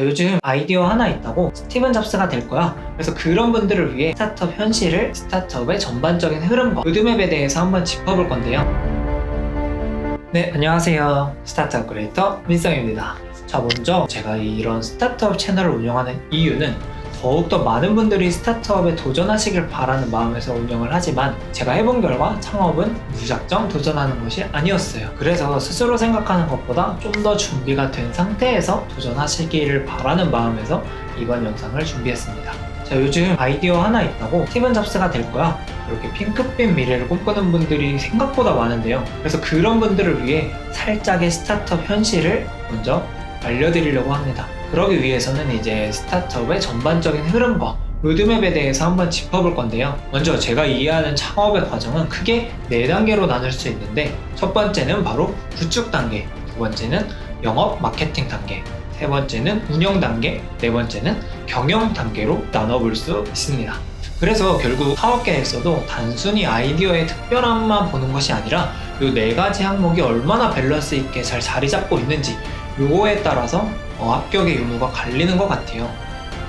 요즘 아이디어 하나 있다고 스티븐 잡스가 될 거야. 그래서 그런 분들을 위해 스타트업 현실을, 스타트업의 전반적인 흐름과 로드맵에 대해서 한번 짚어볼 건데요. 네, 안녕하세요. 스타트업 크리에이터 민성입니다. 자, 먼저 제가 이런 스타트업 채널을 운영하는 이유는 더욱더 많은 분들이 스타트업에 도전하시길 바라는 마음에서 운영을 하지만 제가 해본 결과 창업은 무작정 도전하는 것이 아니었어요. 그래서 스스로 생각하는 것보다 좀 더 준비가 된 상태에서 도전하시기를 바라는 마음에서 이번 영상을 준비했습니다. 자, 요즘 아이디어 하나 있다고 스티븐 잡스가 될 거야. 이렇게 핑크빛 미래를 꿈꾸는 분들이 생각보다 많은데요. 그래서 그런 분들을 위해 살짝의 스타트업 현실을 먼저 알려드리려고 합니다. 그러기 위해서는 이제 스타트업의 전반적인 흐름과 로드맵에 대해서 한번 짚어볼 건데요. 먼저 제가 이해하는 창업의 과정은 크게 4단계로 나눌 수 있는데, 첫 번째는 바로 구축 단계, 두 번째는 영업 마케팅 단계, 세 번째는 운영 단계, 네 번째는 경영 단계로 나눠볼 수 있습니다. 그래서 결국 사업 계획서도 단순히 아이디어의 특별함만 보는 것이 아니라 이 4가지 항목이 얼마나 밸런스 있게 잘 자리 잡고 있는지, 요거에 따라서 합격의 유무가 갈리는 것 같아요.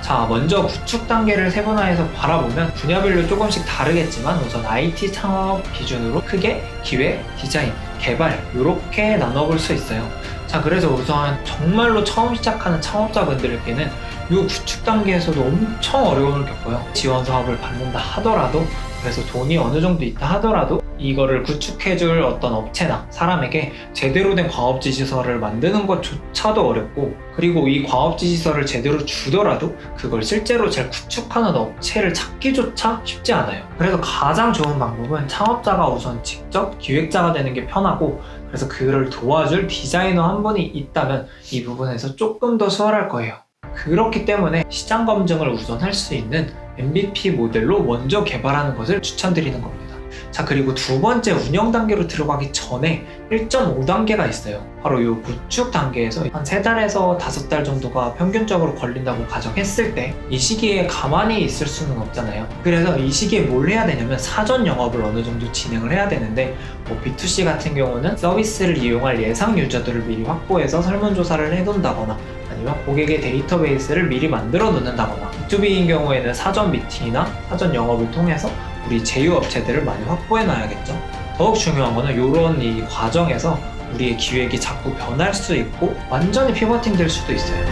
자, 먼저 구축 단계를 세분화해서 바라보면 분야별로 조금씩 다르겠지만 우선 IT 창업 기준으로 크게 기획, 디자인, 개발 이렇게 나눠볼 수 있어요. 자, 그래서 우선 정말로 처음 시작하는 창업자분들에게는 이 구축 단계에서도 엄청 어려움을 겪어요. 지원 사업을 받는다 하더라도, 그래서 돈이 어느 정도 있다 하더라도 이거를 구축해줄 어떤 업체나 사람에게 제대로 된 과업지시서를 만드는 것조차도 어렵고, 그리고 이 과업지시서를 제대로 주더라도 그걸 실제로 잘 구축하는 업체를 찾기조차 쉽지 않아요. 그래서 가장 좋은 방법은 창업자가 우선 직접 기획자가 되는 게 편하고, 그래서 그를 도와줄 디자이너 한 분이 있다면 이 부분에서 조금 더 수월할 거예요. 그렇기 때문에 시장 검증을 우선 할 수 있는 MVP 모델로 먼저 개발하는 것을 추천드리는 겁니다. 자, 그리고 두 번째 운영 단계로 들어가기 전에 1.5단계가 있어요. 바로 이 구축 단계에서 한 3달에서 5달 정도가 평균적으로 걸린다고 가정했을 때 이 시기에 가만히 있을 수는 없잖아요. 그래서 이 시기에 뭘 해야 되냐면 사전 영업을 어느 정도 진행을 해야 되는데, B2C 같은 경우는 서비스를 이용할 예상 유저들을 미리 확보해서 설문조사를 해둔다거나 아니면 고객의 데이터베이스를 미리 만들어 놓는다거나, B2B인 경우에는 사전 미팅이나 사전 영업을 통해서 우리 제휴업체들을 많이 확보해 놔야겠죠. 더욱 중요한 거는 이런 이 과정에서 우리의 기획이 자꾸 변할 수 있고 완전히 피버팅 될 수도 있어요.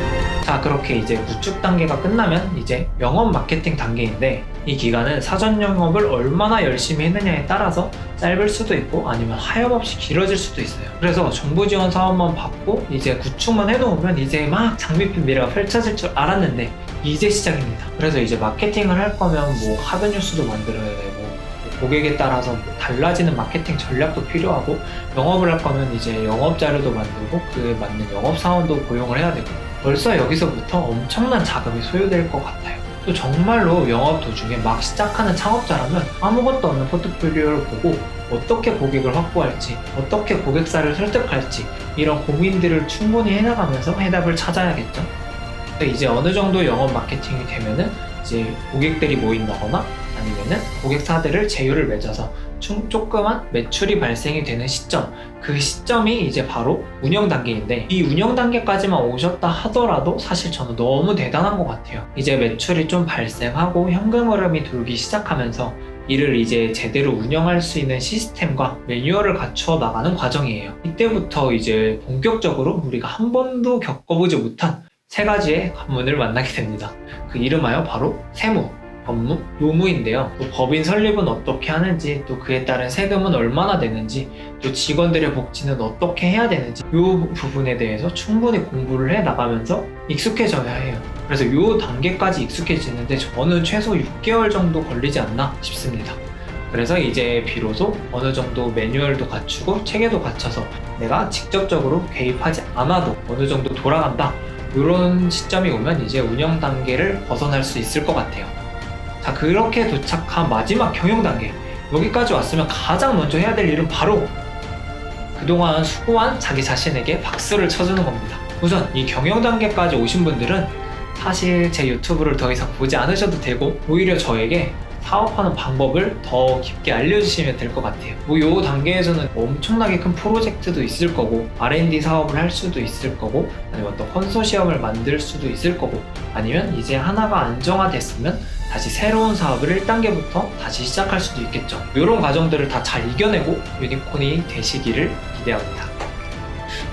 자, 그렇게 이제 구축 단계가 끝나면 이제 영업 마케팅 단계인데, 이 기간은 사전 영업을 얼마나 열심히 했느냐에 따라서 짧을 수도 있고 아니면 하염없이 길어질 수도 있어요. 그래서 정부 지원 사업만 받고 이제 구축만 해놓으면 이제 막 장밋빛 미래가 펼쳐질 줄 알았는데 이제 시작입니다. 그래서 이제 마케팅을 할 거면 뭐 하드 뉴스도 만들어야 되고, 고객에 따라서 달라지는 마케팅 전략도 필요하고, 영업을 할 거면 이제 영업 자료도 만들고 그에 맞는 영업 사원도 고용을 해야 되고, 벌써 여기서부터 엄청난 자금이 소요될 것 같아요. 또 정말로 영업 도중에 막 시작하는 창업자라면 아무것도 없는 포트폴리오를 보고 어떻게 고객을 확보할지, 어떻게 고객사를 설득할지 이런 고민들을 충분히 해나가면서 해답을 찾아야겠죠. 이제 어느 정도 영업 마케팅이 되면은 이제 고객들이 모인다거나 아니면은 고객사들을 제휴를 맺어서 조그만 매출이 발생이 되는 시점, 그 시점이 이제 바로 운영 단계인데, 이 운영 단계까지만 오셨다 하더라도 사실 저는 너무 대단한 것 같아요. 이제 매출이 좀 발생하고 현금 흐름이 돌기 시작하면서 이를 이제 제대로 운영할 수 있는 시스템과 매뉴얼을 갖추어 나가는 과정이에요. 이때부터 이제 본격적으로 우리가 한 번도 겪어보지 못한 3가지의 관문을 만나게 됩니다. 그 이름하여 바로 세무, 법무, 노무인데요. 또 법인 설립은 어떻게 하는지, 또 그에 따른 세금은 얼마나 되는지, 또 직원들의 복지는 어떻게 해야 되는지, 이 부분에 대해서 충분히 공부를 해 나가면서 익숙해져야 해요. 그래서 이 단계까지 익숙해지는데 저는 최소 6개월 정도 걸리지 않나 싶습니다. 그래서 이제 비로소 어느 정도 매뉴얼도 갖추고 체계도 갖춰서 내가 직접적으로 개입하지 않아도 어느 정도 돌아간다, 이런 시점이 오면 이제 운영 단계를 벗어날 수 있을 것 같아요. 자, 그렇게 도착한 마지막 경영 단계, 여기까지 왔으면 가장 먼저 해야 될 일은 바로 그동안 수고한 자기 자신에게 박수를 쳐주는 겁니다. 우선 이 경영 단계까지 오신 분들은 사실 제 유튜브를 더 이상 보지 않으셔도 되고, 오히려 저에게 사업하는 방법을 더 깊게 알려주시면 될 것 같아요. 뭐 요 단계에서는 엄청나게 큰 프로젝트도 있을 거고 R&D 사업을 할 수도 있을 거고 아니면 어떤 컨소시엄을 만들 수도 있을 거고 아니면 이제 하나가 안정화됐으면 다시 새로운 사업을 1단계부터 다시 시작할 수도 있겠죠. 이런 과정들을 다 잘 이겨내고 유니콘이 되시기를 기대합니다.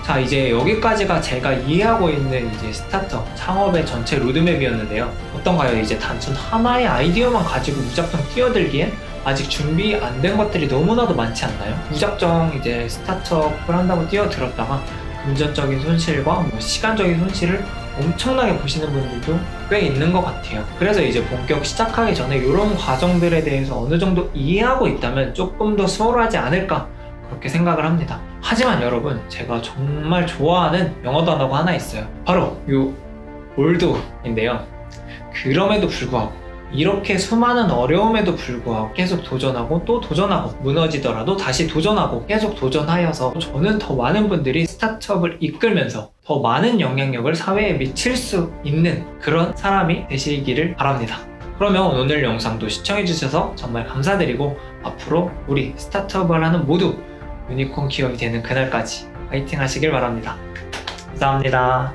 자, 이제 여기까지가 제가 이해하고 있는 이제 스타트업 창업의 전체 로드맵이었는데요. 어떤가요? 이제 단순 하나의 아이디어만 가지고 무작정 뛰어들기엔 아직 준비 안 된 것들이 너무나도 많지 않나요? 무작정 이제 스타트업을 한다고 뛰어들었다가 금전적인 손실과 뭐 시간적인 손실을 엄청나게 보시는 분들도 꽤 있는 것 같아요. 그래서 이제 본격 시작하기 전에 이런 과정들에 대해서 어느 정도 이해하고 있다면 조금 더 수월하지 않을까 그렇게 생각을 합니다. 하지만 여러분, 제가 정말 좋아하는 영어 단어가 하나 있어요. 바로 요 올드인데요. 그럼에도 불구하고 이렇게 수많은 어려움에도 불구하고 계속 도전하고 또 도전하고 무너지더라도 다시 도전하고 계속 도전하여서 저는 더 많은 분들이 스타트업을 이끌면서 더 많은 영향력을 사회에 미칠 수 있는 그런 사람이 되시기를 바랍니다. 그러면 오늘 영상도 시청해주셔서 정말 감사드리고 앞으로 우리 스타트업을 하는 모두 유니콘 기업이 되는 그날까지 파이팅 하시길 바랍니다. 감사합니다.